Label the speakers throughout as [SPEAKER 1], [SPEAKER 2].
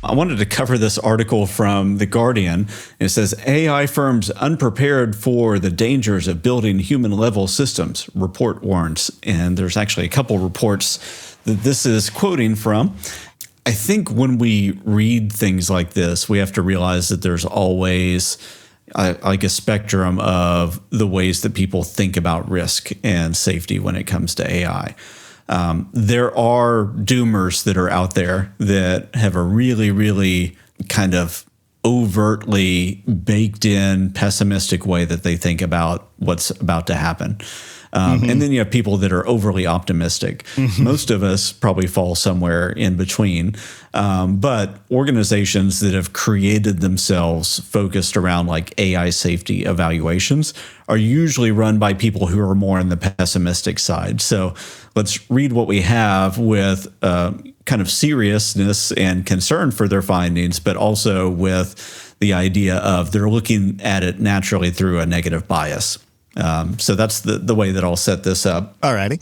[SPEAKER 1] I wanted to cover this article from The Guardian. It says, AI firms unprepared for the dangers of building human-level systems, report warns. And there's actually a couple reports that this is quoting from. I think when we read things like this, we have to realize that there's always like a spectrum of the ways that people think about risk and safety when it comes to AI. There are doomers that are out there that have a really, really kind of overtly baked in pessimistic way that they think about what's about to happen. And then you have people that are overly optimistic. Most of us probably fall somewhere in between. But organizations that have created themselves focused around like AI safety evaluations are usually run by people who are more on the pessimistic side. So let's read what we have with kind of seriousness and concern for their findings, but also with the idea of they're looking at it naturally through a negative bias. So that's the way that I'll set this up.
[SPEAKER 2] All righty.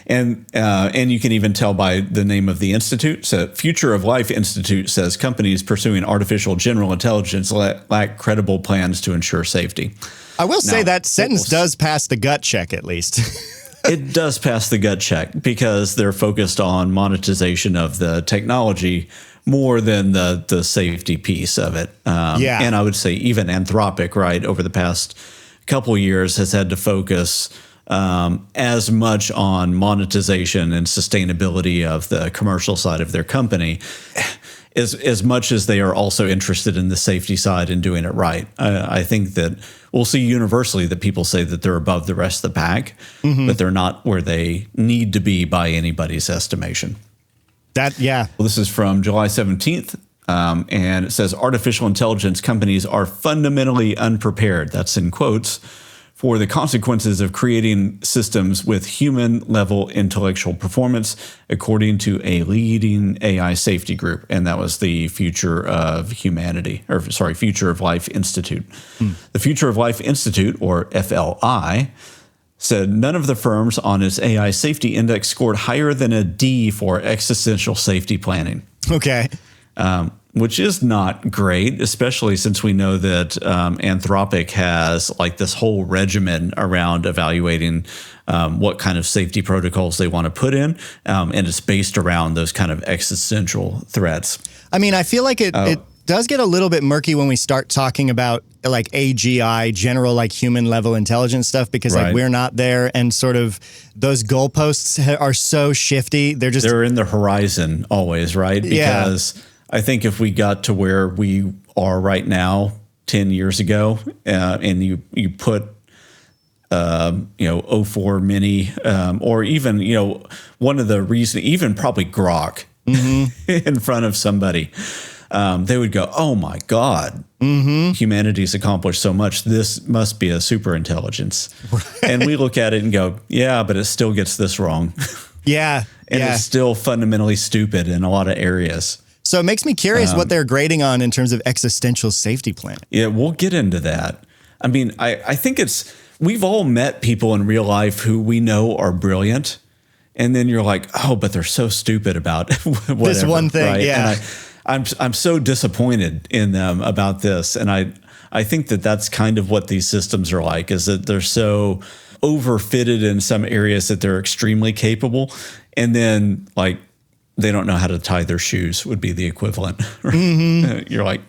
[SPEAKER 1] And you can even tell by the name of the institute. So Future of Life Institute says companies pursuing artificial general intelligence lack credible plans to ensure safety.
[SPEAKER 2] I will say that sentence does pass the gut check, at least.
[SPEAKER 1] It does pass the gut check because they're focused on monetization of the technology more than the safety piece of it. And I would say even Anthropic, right, over the past couple of years has had to focus as much on monetization and sustainability of the commercial side of their company as much as they are also interested in the safety side and doing it right. I think that we'll see universally that people say that they're above the rest of the pack, but they're not where they need to be by anybody's estimation. Well, this is from July 17th. And it says artificial intelligence companies are fundamentally unprepared, that's in quotes, for the consequences of creating systems with human-level intellectual performance, according to a leading AI safety group. And that was the Future of Life Institute. The Future of Life Institute, or FLI, said none of the firms on its AI safety index scored higher than a D for existential safety planning.
[SPEAKER 2] Okay.
[SPEAKER 1] Which is not great, especially since we know that Anthropic has like this whole regimen around evaluating what kind of safety protocols they want to put in. And it's based around those kind of existential threats.
[SPEAKER 2] I mean, I feel like it does get a little bit murky when we start talking about like AGI, general like human level intelligence stuff, because like we're not there, and sort of those goalposts are so shifty. They're in
[SPEAKER 1] the horizon always, right? Because I think if we got to where we are right now 10 years ago and you put 04 Mini or even one of the reasons, even probably Grok in front of somebody, they would go, oh my God, humanity's accomplished so much. This must be a super intelligence. And we look at it and go, yeah, but it still gets this wrong. And it's still fundamentally stupid in a lot of areas.
[SPEAKER 2] So it makes me curious what they're grading on in terms of existential safety planning.
[SPEAKER 1] Yeah, we'll get into that. I mean, I think we've all met people in real life who we know are brilliant. And then you're like, oh, but they're so stupid about whatever,
[SPEAKER 2] this one thing.
[SPEAKER 1] Right?
[SPEAKER 2] Yeah.
[SPEAKER 1] And I'm so disappointed in them about this. And I think that that's kind of what these systems are like, is that they're so overfitted in some areas that they're extremely capable. And then like, they don't know how to tie their shoes would be the equivalent. You're like,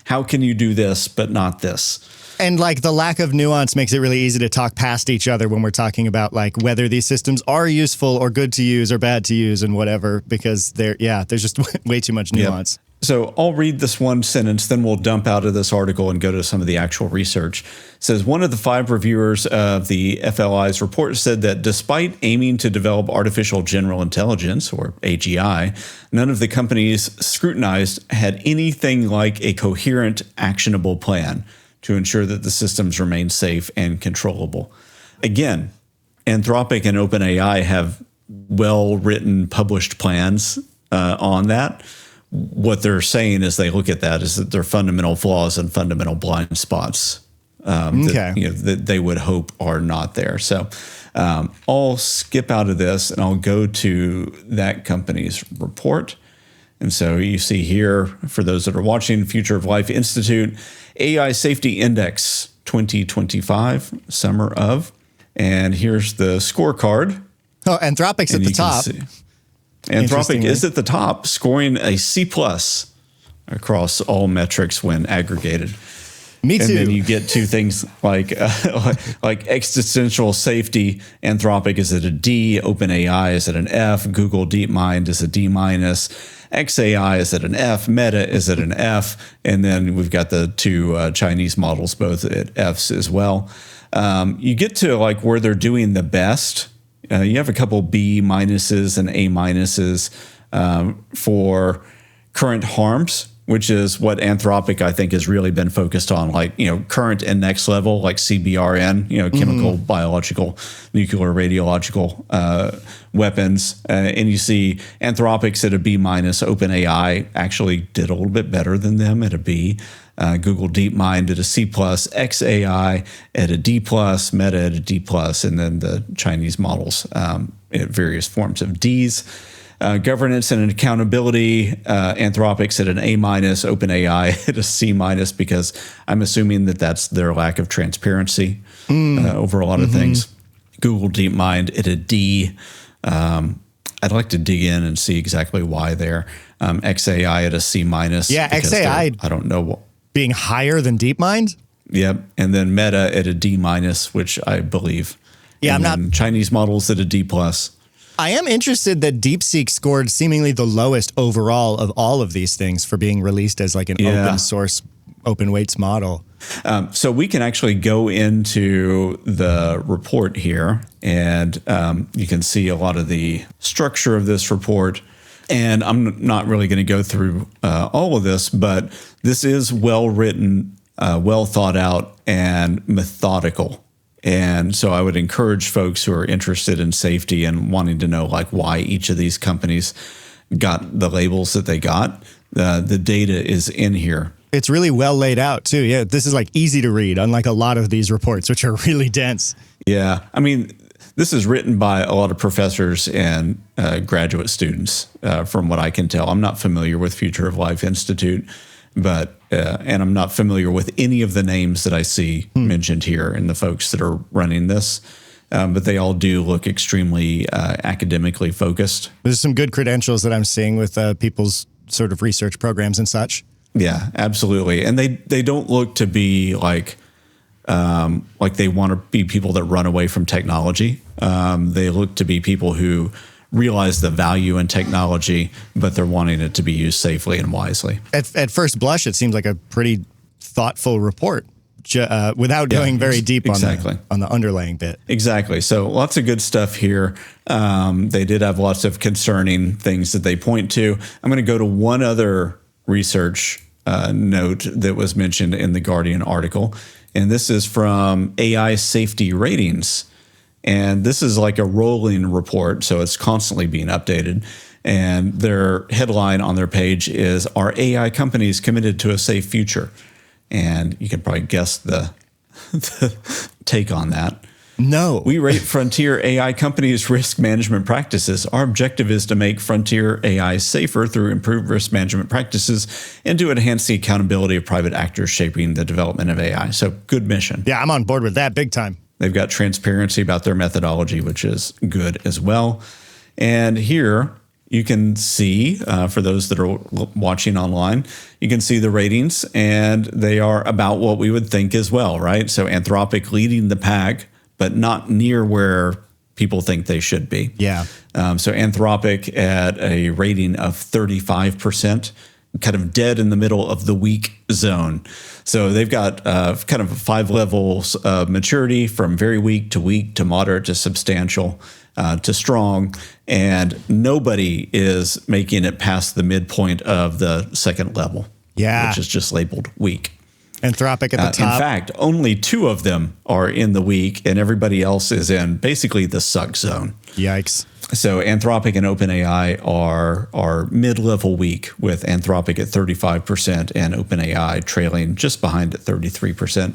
[SPEAKER 1] how can you do this, but not this?
[SPEAKER 2] And like the lack of nuance makes it really easy to talk past each other when we're talking about like whether these systems are useful or good to use or bad to use and whatever, because there's just way too much nuance.
[SPEAKER 1] Yep. So I'll read this one sentence, then we'll dump out of this article and go to some of the actual research. It says, one of the 5 reviewers of the FLI's report said that despite aiming to develop artificial general intelligence, or AGI, none of the companies scrutinized had anything like a coherent, actionable plan to ensure that the systems remain safe and controllable. Again, Anthropic and OpenAI have well-written, published plans on that. What they're saying as they look at that is that there are fundamental flaws and fundamental blind spots that they would hope are not there. So I'll skip out of this and I'll go to that company's report. And so you see here, for those that are watching, Future of Life Institute, AI Safety Index 2025, summer of. And here's the scorecard.
[SPEAKER 2] Oh, Anthropic's at the top.
[SPEAKER 1] Anthropic is at the top, scoring a C+ across all metrics when aggregated.
[SPEAKER 2] Me too.
[SPEAKER 1] And then you get to things like existential safety. Anthropic is at a D. OpenAI is at an F. Google DeepMind is a D-. xAI is at an F. Meta is at an F. And then we've got the two Chinese models, both at Fs as well. You get to like where they're doing the best. You have a couple B- and A- for current harms, which is what Anthropic, I think, has really been focused on, like, current and next level, like CBRN, chemical, biological, nuclear, radiological weapons. And you see Anthropic's at a B-. OpenAI actually did a little bit better than them at a B. Google DeepMind at a C+, xAI at a D+, Meta at a D+, and then the Chinese models at various forms of Ds. Governance and accountability, Anthropic's at an A-, OpenAI at a C-, because I'm assuming that that's their lack of transparency over a lot of things. Google DeepMind at a D. I'd like to dig in and see exactly why there. xAI at a C-.
[SPEAKER 2] Yeah, xAI.
[SPEAKER 1] I don't know what.
[SPEAKER 2] Being higher than DeepMind?
[SPEAKER 1] Yep. And then Meta at a D-, which I believe.
[SPEAKER 2] Yeah,
[SPEAKER 1] and I'm not. Chinese models at a D+.
[SPEAKER 2] I am interested that DeepSeek scored seemingly the lowest overall of all of these things for being released as like an open source, open weights model.
[SPEAKER 1] So we can actually go into the report here, and you can see a lot of the structure of this report. And I'm not really going to go through all of this, but this is well written, well thought out, and methodical. And so I would encourage folks who are interested in safety and wanting to know like why each of these companies got the labels that they got. The data is in here.
[SPEAKER 2] It's really well laid out too. Yeah, this is like easy to read, unlike a lot of these reports, which are really dense.
[SPEAKER 1] Yeah, I mean, this is written by a lot of professors and graduate students, from what I can tell. I'm not familiar with Future of Life Institute, but and I'm not familiar with any of the names that I see mentioned here and the folks that are running this. But they all do look extremely academically focused.
[SPEAKER 2] There's some good credentials that I'm seeing with people's sort of research programs and such.
[SPEAKER 1] Yeah, absolutely. And they don't look to be like they want to be people that run away from technology. They look to be people who realize the value in technology, but they're wanting it to be used safely and wisely.
[SPEAKER 2] At first blush, it seems like a pretty thoughtful report, without going very deep on the underlying bit.
[SPEAKER 1] Exactly. So lots of good stuff here. They did have lots of concerning things that they point to. I'm going to go to one other research note that was mentioned in the Guardian article, and this is from AI Safety Ratings. And this is like a rolling report, so it's constantly being updated. And their headline on their page is, "Are AI companies committed to a safe future?" And you can probably guess the take on that.
[SPEAKER 2] No.
[SPEAKER 1] "We rate frontier AI companies' risk management practices. Our objective is to make frontier AI safer through improved risk management practices and to enhance the accountability of private actors shaping the development of AI." So good mission.
[SPEAKER 2] Yeah, I'm on board with that big time.
[SPEAKER 1] They've got transparency about their methodology, which is good as well. And here you can see, for those that are watching online, you can see the ratings, and they are about what we would think as well, right? So Anthropic leading the pack, but not near where people think they should be.
[SPEAKER 2] Yeah.
[SPEAKER 1] So Anthropic at a rating of 35%, kind of dead in the middle of the weak zone. So they've got kind of 5 levels of maturity, from very weak to moderate to substantial to strong, and nobody is making it past the midpoint of the second level, which is just labeled weak.
[SPEAKER 2] Anthropic at the top.
[SPEAKER 1] In fact, only 2 of them are in the weak, and everybody else is in basically the suck zone.
[SPEAKER 2] Yikes.
[SPEAKER 1] So Anthropic and OpenAI are mid-level weak, with Anthropic at 35% and OpenAI trailing just behind at 33%.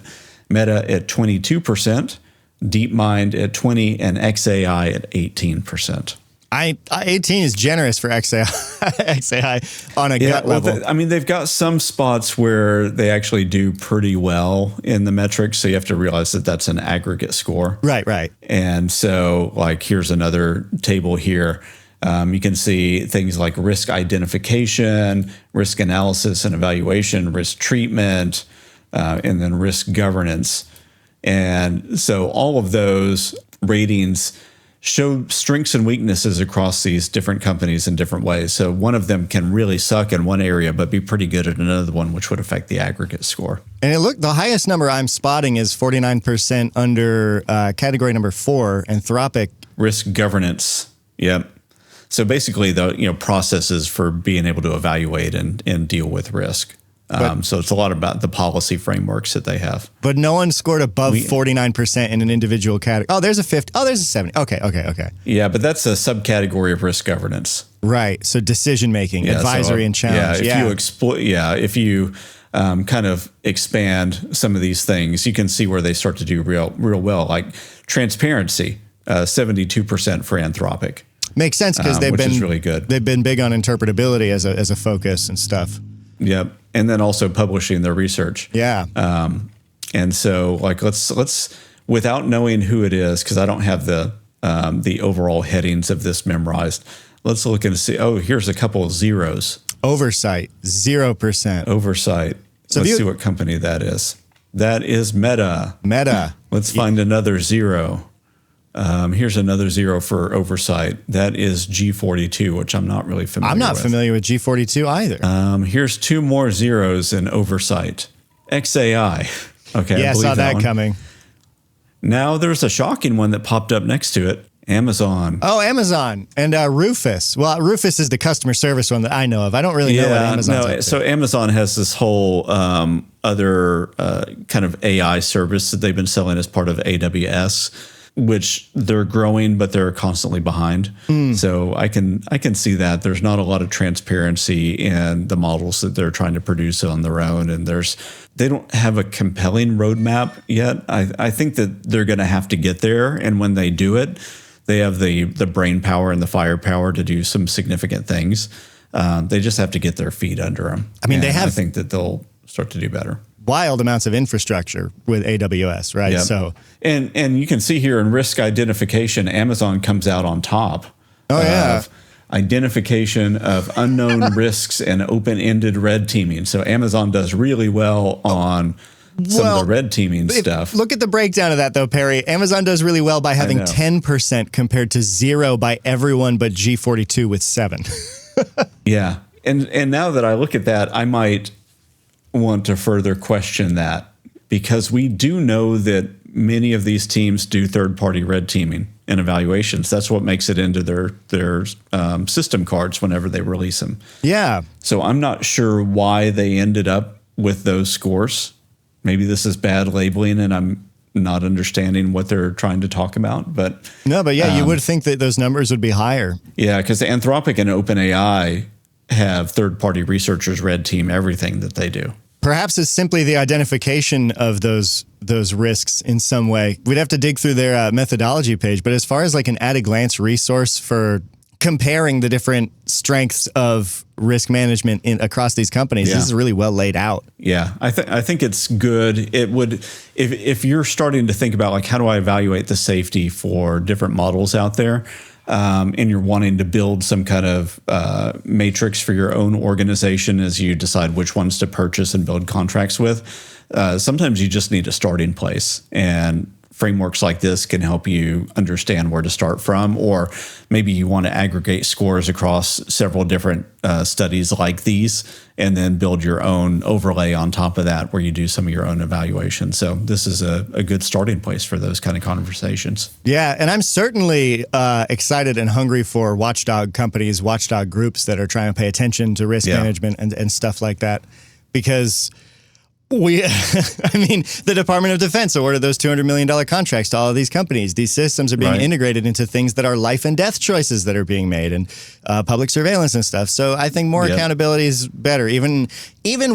[SPEAKER 1] Meta at 22%, DeepMind at 20%, and xAI at 18%.
[SPEAKER 2] 18 is generous for XAI on a gut level.
[SPEAKER 1] They've got some spots where they actually do pretty well in the metrics. So you have to realize that that's an aggregate score.
[SPEAKER 2] Right.
[SPEAKER 1] And so here's another table here. You can see things like risk identification, risk analysis and evaluation, risk treatment, and then risk governance. And so all of those ratings show strengths and weaknesses across these different companies in different ways. So one of them can really suck in one area, but be pretty good at another one, which would affect the aggregate score.
[SPEAKER 2] And the highest number I'm spotting is 49% under category number 4, Anthropic.
[SPEAKER 1] Risk governance. Yep. So basically the processes for being able to evaluate and deal with risk. So it's a lot about the policy frameworks that they have.
[SPEAKER 2] But no one scored above 49% in an individual category. Oh, there's a 50. Oh, there's a 70. Okay.
[SPEAKER 1] Yeah, but that's a subcategory of risk governance.
[SPEAKER 2] Right. So decision making, advisory, and challenge.
[SPEAKER 1] If you kind of expand some of these things, you can see where they start to do real well. Like transparency, 72% for Anthropic.
[SPEAKER 2] Makes sense because they've been
[SPEAKER 1] really good.
[SPEAKER 2] They've been big on interpretability as a focus and stuff.
[SPEAKER 1] Yep. And then also publishing their research.
[SPEAKER 2] Yeah.
[SPEAKER 1] And so let's without knowing who it is, because I don't have the overall headings of this memorized. Let's look and see. Oh, here's a couple of zeros.
[SPEAKER 2] Oversight, 0%.
[SPEAKER 1] Oversight. So let's see what company that is. That is Meta. Let's find another zero. Here's another zero for oversight. That is G42, which I'm not really familiar with.
[SPEAKER 2] I'm not familiar with G42 either.
[SPEAKER 1] Here's 2 more zeros in oversight. XAI. Okay,
[SPEAKER 2] yeah, I saw that coming.
[SPEAKER 1] Now there's a shocking one that popped up next to it. Amazon.
[SPEAKER 2] Oh, Amazon. And Rufus. Well, Rufus is the customer service one that I know of. I don't really know what Amazon's up to.
[SPEAKER 1] So Amazon has this whole other kind of AI service that they've been selling as part of AWS, which they're growing, but they're constantly behind. So I can see that there's not a lot of transparency in the models that they're trying to produce on their own, and they don't have a compelling roadmap yet. I think that they're going to have to get there, and when they do it, they have the brain power and the firepower to do some significant things. They just have to get their feet under them. I think that they'll start to do better.
[SPEAKER 2] Wild amounts of infrastructure with AWS, right?
[SPEAKER 1] Yep.
[SPEAKER 2] So,
[SPEAKER 1] and you can see here in risk identification, Amazon comes out on top. Identification of unknown risks and open-ended red teaming. So Amazon does really well on some of the red teaming stuff.
[SPEAKER 2] Look at the breakdown of that, though, Perry. Amazon does really well by having 10% compared to 0 by everyone but G42 with 7.
[SPEAKER 1] Yeah. And now that I look at that, I might want to further question that, because we do know that many of these teams do third-party red teaming and evaluations. That's what makes it into their system cards whenever they release them.
[SPEAKER 2] Yeah.
[SPEAKER 1] So I'm not sure why they ended up with those scores. Maybe this is bad labeling and I'm not understanding what they're trying to talk about. But
[SPEAKER 2] you would think that those numbers would be higher.
[SPEAKER 1] Yeah, because Anthropic and OpenAI have third-party researchers red team everything that they do.
[SPEAKER 2] Perhaps it's simply the identification of those risks in some way. We'd have to dig through their methodology page. But as far as like an at-a-glance resource for comparing the different strengths of risk management across these companies, this is really well laid out.
[SPEAKER 1] Yeah, I think it's good. It would, if you're starting to think about like, how do I evaluate the safety for different models out there? And you're wanting to build some kind of matrix for your own organization as you decide which ones to purchase and build contracts with. Sometimes you just need a starting place, and frameworks like this can help you understand where to start from, or maybe you want to aggregate scores across several different studies like these and then build your own overlay on top of that where you do some of your own evaluation. So this is a good starting place for those kind of conversations.
[SPEAKER 2] Yeah, and I'm certainly excited and hungry for watchdog companies, watchdog groups that are trying to pay attention to risk management and stuff like that, because The Department of Defense awarded those $200 million contracts to all of these companies. These systems are being integrated into things that are life and death choices that are being made, and public surveillance and stuff. So I think more accountability is better, even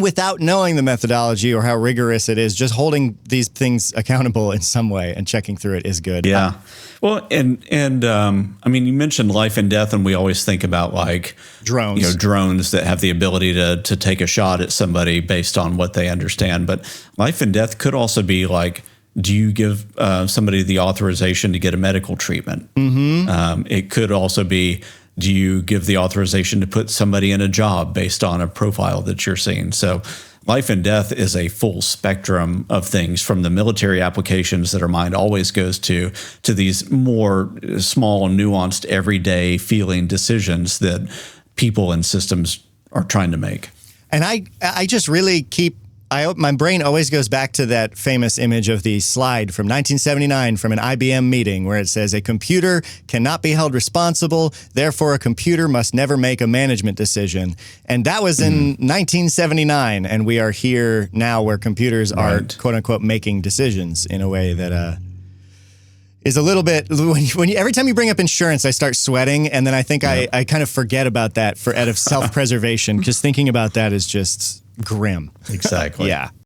[SPEAKER 2] without knowing the methodology or how rigorous it is. Just holding these things accountable in some way and checking through it is good.
[SPEAKER 1] Yeah. Well, and I mean, you mentioned life and death, and we always think about like
[SPEAKER 2] drones,
[SPEAKER 1] drones that have the ability to take a shot at somebody based on what they understand. But life and death could also be like, do you give somebody the authorization to get a medical treatment? Mm-hmm. It could also be, do you give the authorization to put somebody in a job based on a profile that you're seeing? So life and death is a full spectrum of things, from the military applications that our mind always goes to these more small, nuanced, everyday feeling decisions that people and systems are trying to make.
[SPEAKER 2] And I just really my brain always goes back to that famous image of the slide from 1979 from an IBM meeting where it says, a computer cannot be held responsible, therefore a computer must never make a management decision. And that was in 1979, and we are here now where computers are, quote unquote, making decisions in a way that is a little bit, every time you bring up insurance, I start sweating, and then I think I kind of forget about that out of self-preservation, because thinking about that is just grim.
[SPEAKER 1] Exactly.
[SPEAKER 2] Yeah.